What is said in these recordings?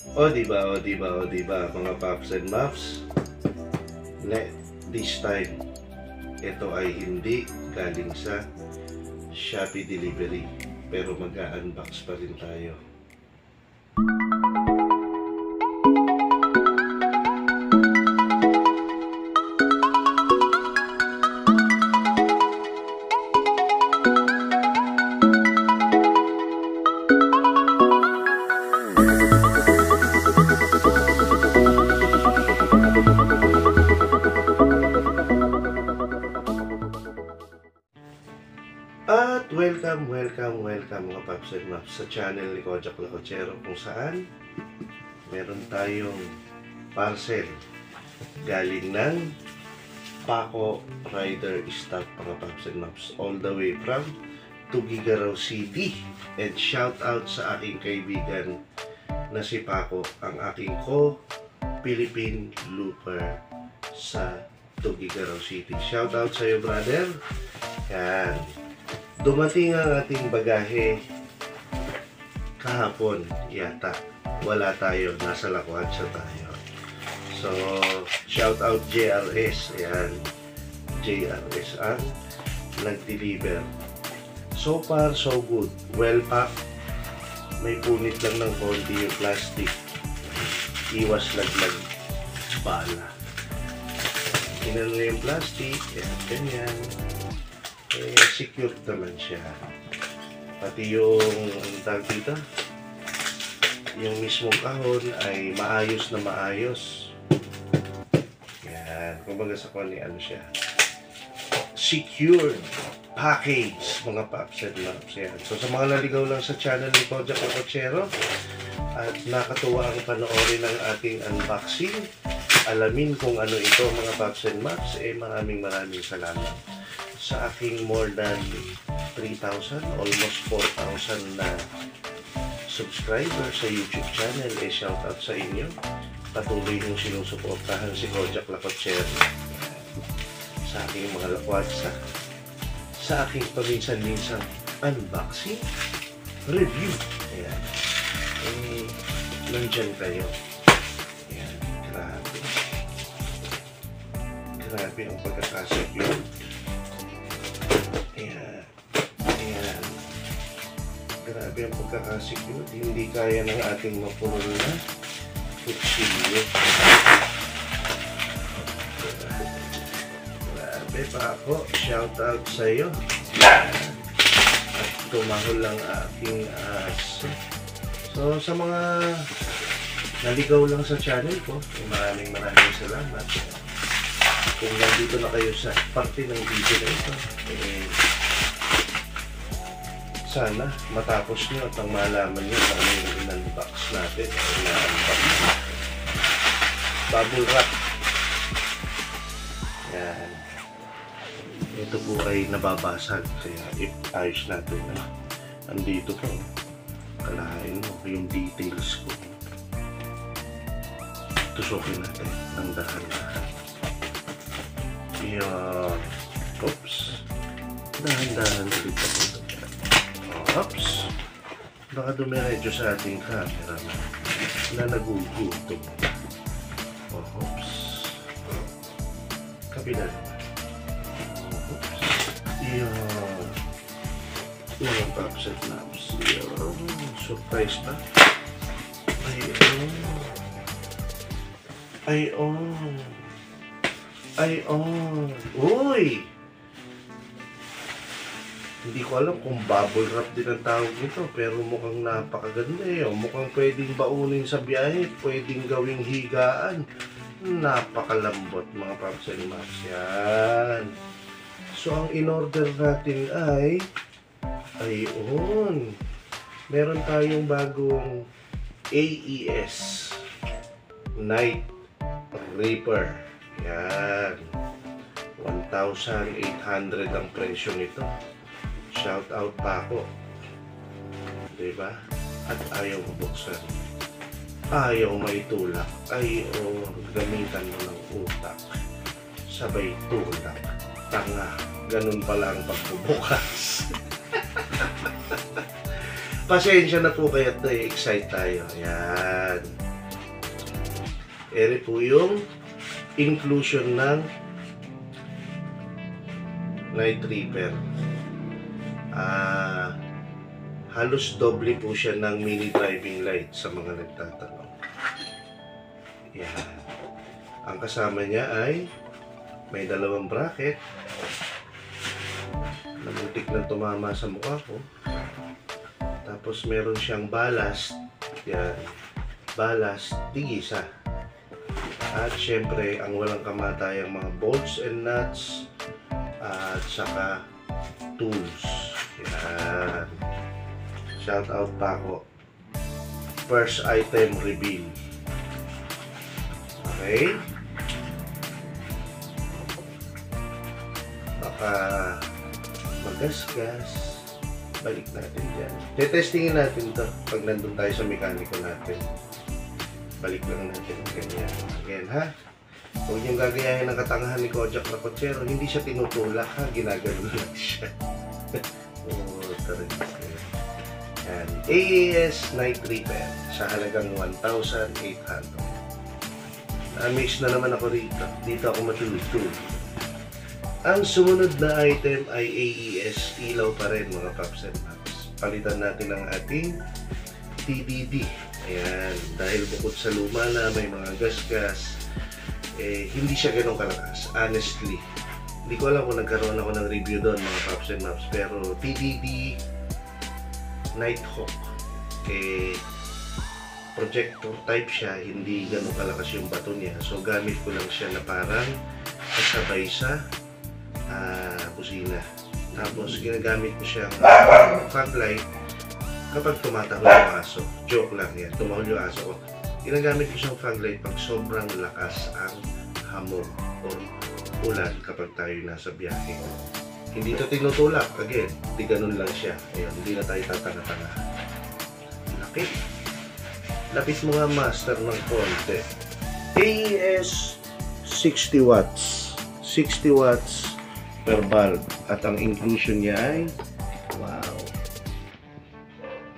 O diba, mga Paps and Maps. This time, ito ay hindi galing sa Shopee delivery, pero mag-unbox pa rin tayo. At welcome mga Paps and Maps sa channel ni Kojak Lakotsero, kung saan meron tayong parcel galing ng Paco Rider Stock, mga Paps and Maps, all the way from Tuguegarao City. And shout out sa aking kaibigan na si Paco, ang aking co-Philippine Looper sa Tuguegarao City. Shout out sa iyo, brother. Yan. Dumating ang ating bagahe kahapon yata. Wala tayo, nasa Lakwatsa tayo. So, shout out JRS. Ayan, JRS ang nag-deliver. So far, so good. Well packed. May punit lang ng konti yung plastic. Iwas laglag bala. Inano yung plastic. Ayan, ganyan. Secure naman siya. Pati yung tag dito, yung mismong kahon ay maayos na maayos. Yan, kumbaga sa kanya ano siya, secured package, mga Paps and Maps. Yan. So sa mga naligaw lang sa channel ni Kojak Lakotsero at nakatuwa ang panoorin ng ating unboxing, alamin kung ano ito, mga Paps and Maps, maraming salamat sa aking more than 3,000, almost 4,000 na subscriber sa YouTube channel. Shout out sa inyo. Patuloy yung sinusuportahan si Kojak Lakotsero sa aking mga lakwatsa, sa aking paminsan-minsang unboxing, review. Ayan. Nandyan kayo. Ayan. Grabe ang pagkakasecure. Ayan. Grabe ang pagkakasecure. Hindi kaya ng ating mapurol na kutsilyo. Grabe pa ako. Shout out sa iyo. At tumahol lang aking aso. So sa mga naligaw lang sa channel ko, maraming salamat. Kung nandito na kayo sa parte ng video na ito, sana matapos nyo at ang malaman nyo kung ano yung in-unbox natin. Bubble wrap. Yan. Ito po ay nababasag, kaya ayos natin na andito po. Kalahain mo yung details ko. Tusukin natin ng dahan-dahan. Yan. Oops. Dahan-dahan ulit ako. Oops. Baka dumiredyo sa ating camera na nagugutom. Oops. Kabila naman. Oops. Yan. Yan ang Paps and Maps. Yan. Surprise pa. Ay, uy! Hindi ko alam kung bubble wrap din ang tawag nito, pero mukhang napakaganda eh. Mukhang pwedeng baunin sa biyahe, pwedeng gawing higaan. Napakalambot, mga Paps and Maps. Yan. So, ang in-order natin ay ayun. Meron tayong bagong AES Night Reaper. Yan. 1,800 ang presyo nito. Shout out pa ako. Diba? At ayaw bubuksan. Ayaw maitulak. Ayaw gamitan mo ng utak. Sabay tulak. Tanga. Ganun pala ang pagbubukas. Pasensya na po kayo at na-excite tayo. Ayan. Ere po yung inclusion ng night reaper. Halos doble po siya ng mini driving light sa mga nagtatanong. Yan. Ang kasama niya ay may dalawang bracket. Namuntik na tumama sa mukha ko. Tapos meron siyang ballast. Yan. Ballast, tigisa. At syempre, ang walang kamatayang mga bolts and nuts. At saka tools. Yan. Shout out pa ako. First item reveal. Okay? Baka magasgas. Balik natin dyan. Tetestingin natin to pag nandun tayo sa mekaniko natin. Balik lang natin ang ganyan. Again, ha? Huwag niyong gagayahin ng katangahan ni Kojak na kotsero. Hindi siya tinutulak, ha? Ginagano lang siya. Tarin. Yan. AES Night Reaper sa halagang 1,800. Na-amaze na naman ako rito. Dito ako matulog-tulog. Ang sumunod na item ay AES ilaw pa rin, mga paps and paps. Palitan natin ang ating TDD. Ayan, dahil bukod sa luma na may mga gas-gas, hindi siya ganun kalakas, honestly. Hindi ko alam kung nagkaroon ako ng review doon, mga paps and paps, pero TDD Nighthawk, projector type siya, hindi ganun kalakas yung bato niya. So gamit ko lang siya na parang kasabay sa kusina. Tapos ginagamit ko siyang fog light kapag tumatahol yung aso. Joke lang yan, tumahol yung aso ko. Ginagamit ko siyang fog light pag sobrang lakas ang hamog o ulan kapag tayo nasa biyahe. Hindi ito tinutulak, again, hindi ganun lang siya. Ayun, hindi na tayo tatanga-tanga. Laki. Lapis mo nga master ng konti. AES 60 watts. 60 watts per bulb. At ang inclusion niya ay, wow,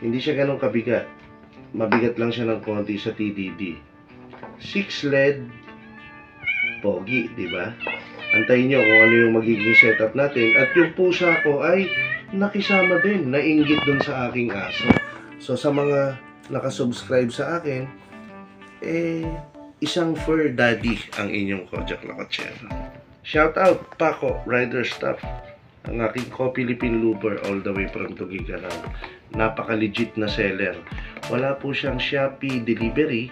hindi siya ganun kabigat. Mabigat lang siya ng konti sa TDD. 6 LED, pogi, di ba? Antayin nyo kung ano yung magiging setup natin. At yung pusa ko ay nakisama din, nainggit dun sa aking aso. So sa mga nakasubscribe sa akin, isang fur daddy ang inyong Kojak na kotsero. Shout out Paco, Rider Stuff, ang aking co-Philippine Looper all the way from Tugigaran. Napaka-legit na seller. Wala po siyang Shopee delivery,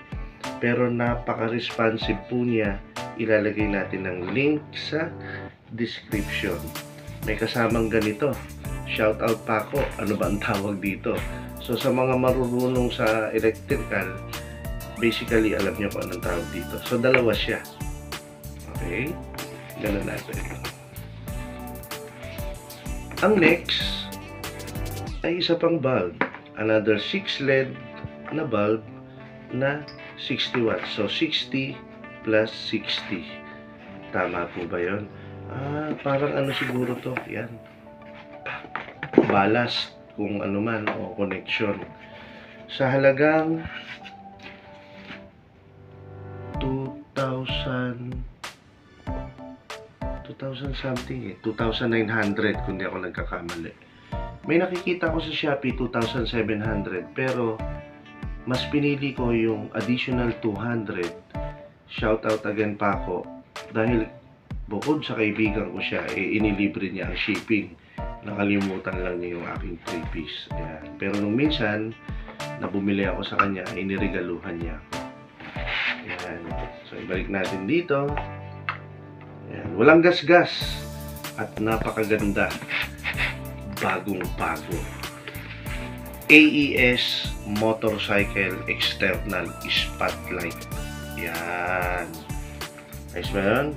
pero napaka-responsive po niya. Ilalagay natin ang link sa description. May kasamang ganito. Shout out Paco, ano ba ang tawag dito? So sa mga marurunong sa electrical, basically alam niyo kung anong tawag dito. So dalawa siya. Okay? Ganun natin. Ang next ay isa pang bulb. Another 6 LED na bulb na 60 watts. So 60 plus 60. Tama po ba yun? Parang ano siguro to? Yan. Ballast kung ano man o connection. Sa halagang 2,000 something 2,900 kung di ako nagkakamali. May nakikita ko sa Shopee 2,700 pero mas pinili ko yung additional 200. Shout out again Paco dahil bukod sa kaibigan ko siya, inilibre niya ang shipping. Nakalimutan lang niya yung aking 3-piece. Ayan. Pero nung minsan na bumili ako sa kanya, iniregaluhan niya ako. Ayan. So ibalik natin dito. Ayan. Walang gas-gas at napakaganda. Bagong-bago. AES Motorcycle External Spotlight. Yan. Nice ba yun?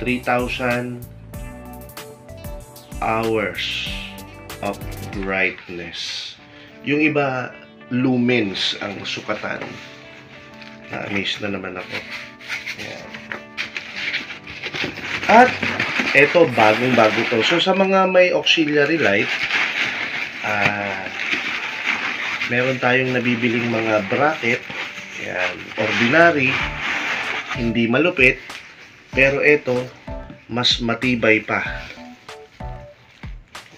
3,000 hours of brightness. Yung iba, lumens ang sukatan. Na-amaze na naman ako. Yan. At eto, bagong-bago to. So sa mga may auxiliary light, meron tayong nabibiling mga bracket. Yan, ordinary Hindi malupit, pero ito, mas matibay pa.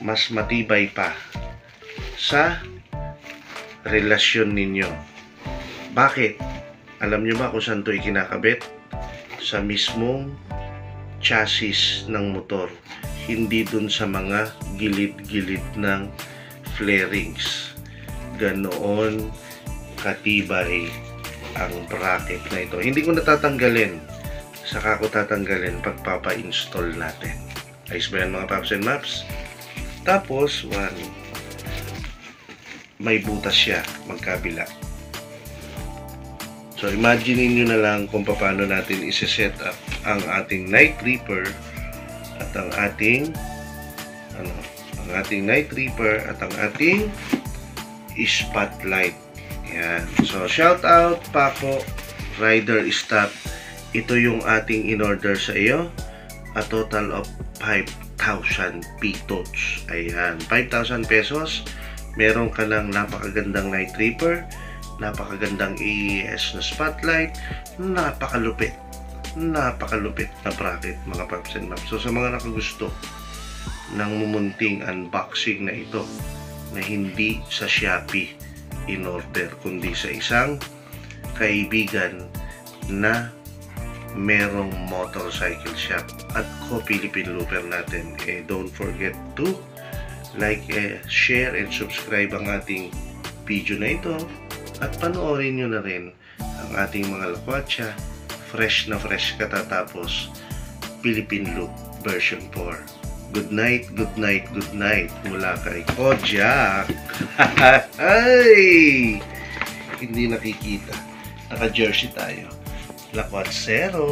Mas matibay pa sa relasyon ninyo. Bakit? Alam nyo ba kung saan ito ikinakabit? Sa mismong chassis ng motor. Hindi dun sa mga gilid-gilid ng flarings. Ganoon katibay ang bracket na ito. Hindi ko natatanggalin. Saka ko tatanggalin pagpapa-install natin. Ayos ba yan mga paps and maps? Tapos, may butas siya magkabila. So, imagine niyo na lang kung paano natin isi-set up ang ating night reaper at ang ating night reaper at ang ating spotlight. Yan. So, shout out Paco Rider Stop. Ito yung ating in-order sa iyo. A total of 5,000 pesos. Ayan, 5,000 pesos. Meron ka ng napakagandang night reaper, napakagandang AES na spotlight, napakalupit na bracket mga paps and maps. So sa mga nakagusto ng mumunting unboxing na ito, na hindi sa Shopee in order, kundi sa isang kaibigan na merong motorcycle shop at co-Philippine Looper natin, don't forget to like, share and subscribe ang ating video na ito. At panoorin nyo na rin ang ating mga lakwatsa. Fresh na fresh katatapos. Philippine Loop version 4. Good night, good night, good night. Mula kay Kojak. Ay! Hindi nakikita. Naka-jersey tayo. Lakwatsero.